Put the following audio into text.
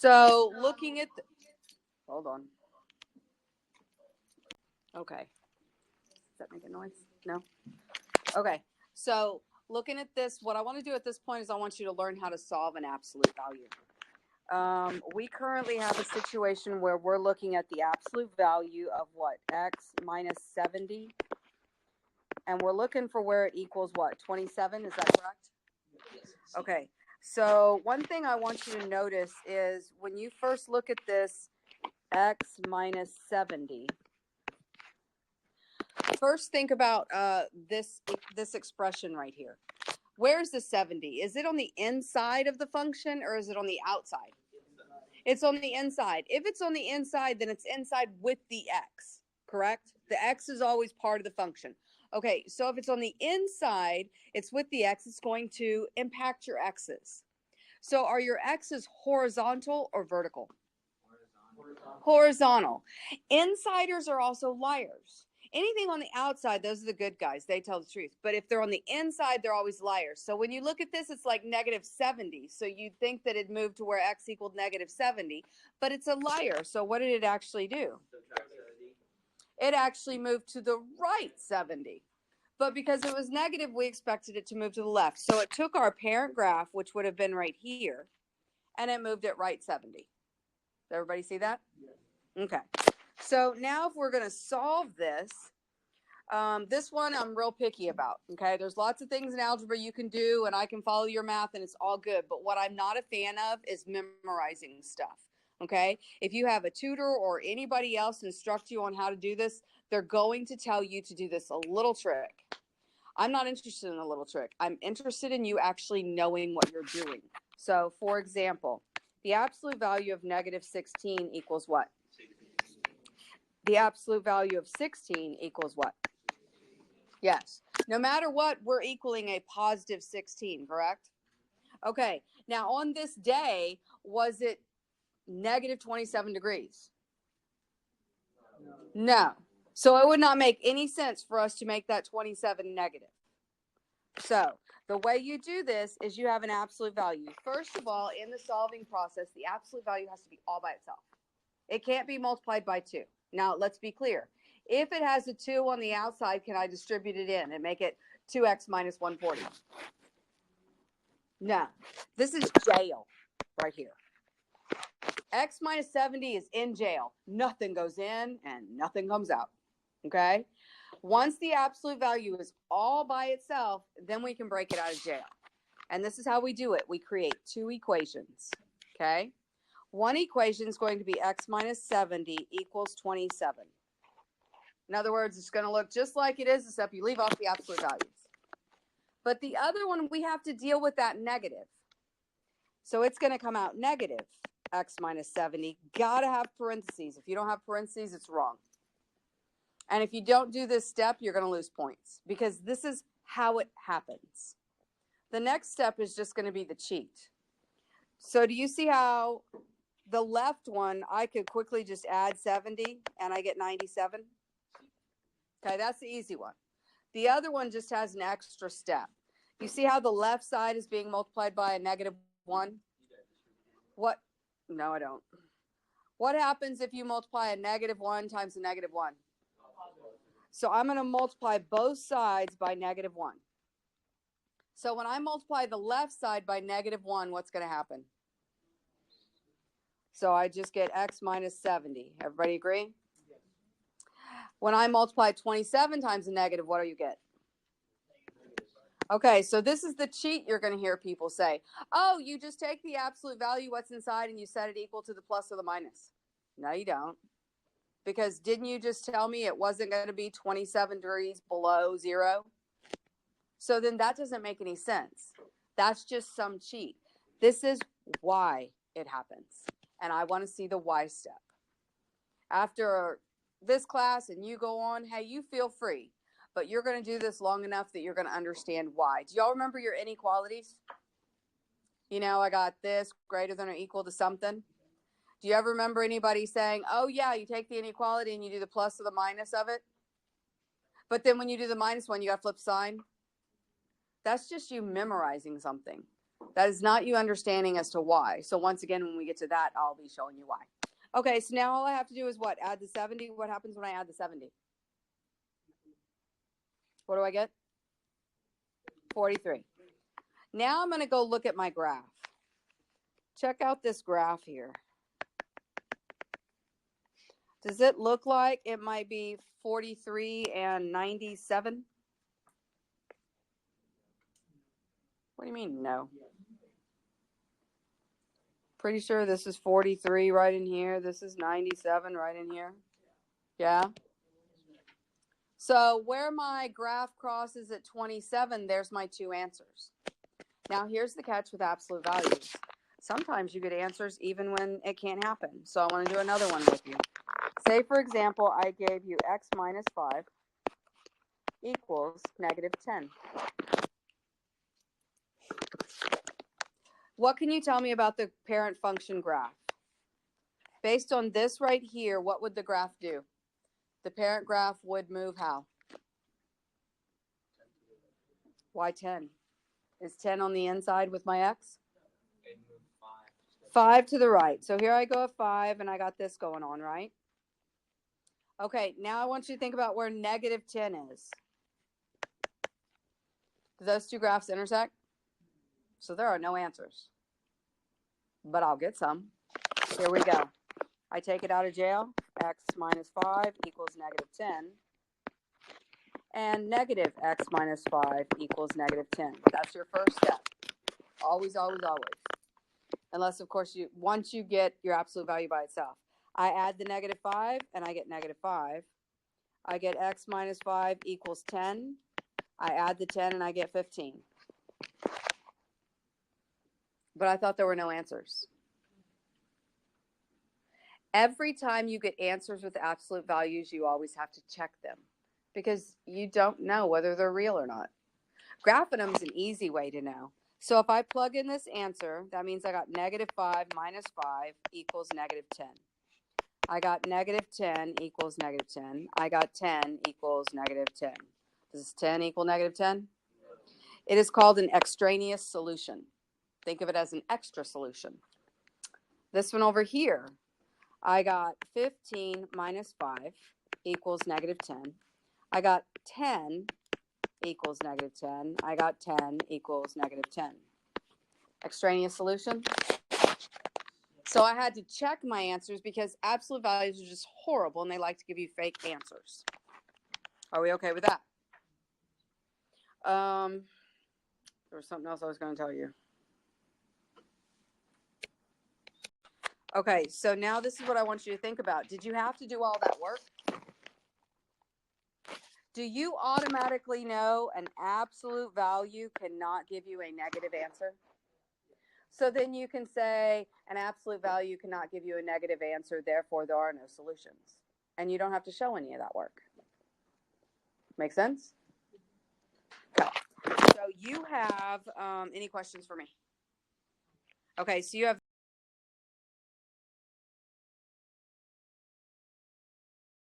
So looking at, hold on. Okay. Does that make a noise? No? Okay. So looking at this, what I want to do at this point is I want you to learn how to solve an absolute value. We currently have a situation where we're looking at the absolute value of what? X minus 70. And we're looking for where it equals what? 27, is that correct? Yes. Okay. So one thing I want you to notice is when you first look at this X minus 70, first think about this expression right here. Where's the 70? Is it on the inside of the function or is it on the outside? It's on the inside. If it's on the inside, then it's inside with the x, correct? The x is always part of the function. Okay, so if it's on the inside, it's with the x, it's going to impact your x's. So are your x's horizontal or vertical? Horizontal. Insiders are also liars. Anything on the outside, those are the good guys. They tell the truth. But if they're on the inside, they're always liars. So when you look at this, it's like negative 70. So you'd think that it moved to where x equaled negative 70, but it's a liar. So what did it actually do? It actually moved to the right 70. But because it was negative, we expected it to move to the left. So it took our parent graph, which would have been right here, and it moved it right 70. Does everybody see that? Okay. So now if we're going to solve this, this one I'm real picky about, okay? There's lots of things in algebra you can do, and I can follow your math, and it's all good. But what I'm not a fan of is memorizing stuff, okay? If you have a tutor or anybody else instruct you on how to do this, they're going to tell you to do this a little trick. I'm not interested in a little trick. I'm interested in you actually knowing what you're doing. So, for example, the absolute value of negative 16 equals what? The absolute value of 16 equals what? Yes. No matter what, we're equaling a positive 16, correct? Okay. Now, on this day, was it negative 27 degrees? No. So it would not make any sense for us to make that 27 negative. So the way you do this is you have an absolute value. First of all, in the solving process, the absolute value has to be all by itself. It can't be multiplied by 2. Now, let's be clear. If it has a 2 on the outside, can I distribute it in and make it 2x minus 140? No. This is jail right here. X minus 70 is in jail. Nothing goes in and nothing comes out. Okay? Once the absolute value is all by itself, then we can break it out of jail. And this is how we do it. We create 2 equations. Okay? One equation is going to be x minus 70 equals 27. In other words, it's going to look just like it is, except you leave off the absolute values. But the other one, we have to deal with that negative. So it's going to come out negative x minus 70. Got to have parentheses. If you don't have parentheses, it's wrong. And if you don't do this step, you're going to lose points because this is how it happens. The next step is just going to be the cheat. So do you see how the left one, I could quickly just add 70 and I get 97? Okay, that's the easy one. The other one just has an extra step. You see how the left side is being multiplied by a negative 1? What? No, I don't. What happens if you multiply a negative 1 times a negative 1? So I'm going to multiply both sides by negative 1. So when I multiply the left side by negative 1, what's going to happen? So I just get x minus 70. Everybody agree? Yes. When I multiply 27 times a negative, what do you get? Okay, so this is the cheat you're going to hear people say. Oh, you just take the absolute value, what's inside, and you set it equal to the plus or the minus. No, you don't. Because didn't you just tell me it wasn't going to be 27 degrees below 0? So then that doesn't make any sense. That's just some cheat. This is why it happens. And I want to see the why step. After this class and you go on, hey, you feel free. But you're going to do this long enough that you're going to understand why. Do y'all remember your inequalities? You know, I got this greater than or equal to something. Do you ever remember anybody saying, oh, yeah, you take the inequality and you do the plus or the minus of it? But then when you do the minus one, you got to flip sign. That's just you memorizing something. That is not you understanding as to why. So once again, when we get to that, I'll be showing you why. Okay, so now all I have to do is what? Add the 70. What happens when I add the 70? What do I get? 43. Now I'm going to go look at my graph. Check out this graph here. Does it look like it might be 43 and 97? What do you mean, no? Pretty sure this is 43 right in here. This is 97 right in here. Yeah? So where my graph crosses at 27, there's my two answers. Now here's the catch with absolute values. Sometimes you get answers even when it can't happen. So I want to do another one with you. Say, for example, I gave you x minus 5 equals negative 10. What can you tell me about the parent function graph? Based on this right here, what would the graph do? The parent graph would move how? Why 10? Is 10 on the inside with my x? 5 to the right. So here I go at 5, and I got this going on, right? Okay, now I want you to think about where negative 10 is. Do those two graphs intersect? So there are no answers. But I'll get some. Here we go. I take it out of jail. X minus 5 equals negative 10. And negative x minus 5 equals negative 10. That's your first step. Always, always, always. Unless, of course, once you get your absolute value by itself. I add the negative 5, and I get negative 5. I get x minus 5 equals 10. I add the 10, and I get 15. But I thought there were no answers. Every time you get answers with absolute values, you always have to check them because you don't know whether they're real or not. Graphing them is an easy way to know. So if I plug in this answer, that means I got negative 5 minus 5 equals negative 10. I got negative 10 equals negative 10. I got 10 equals negative 10. Does 10 equal negative 10? It is called an extraneous solution. Think of it as an extra solution. This one over here, I got 15 minus 5 equals negative 10. I got 10 equals negative 10. I got 10 equals negative 10. Extraneous solution. So I had to check my answers because absolute values are just horrible and they like to give you fake answers. Are we okay with that? There was something else I was going to tell you. Okay, so now this is what I want you to think about. Did you have to do all that work? Do you automatically know an absolute value cannot give you a negative answer? So then you can say an absolute value cannot give you a negative answer, therefore there are no solutions. And you don't have to show any of that work. Make sense? Okay. So you have any questions for me? Okay, so you have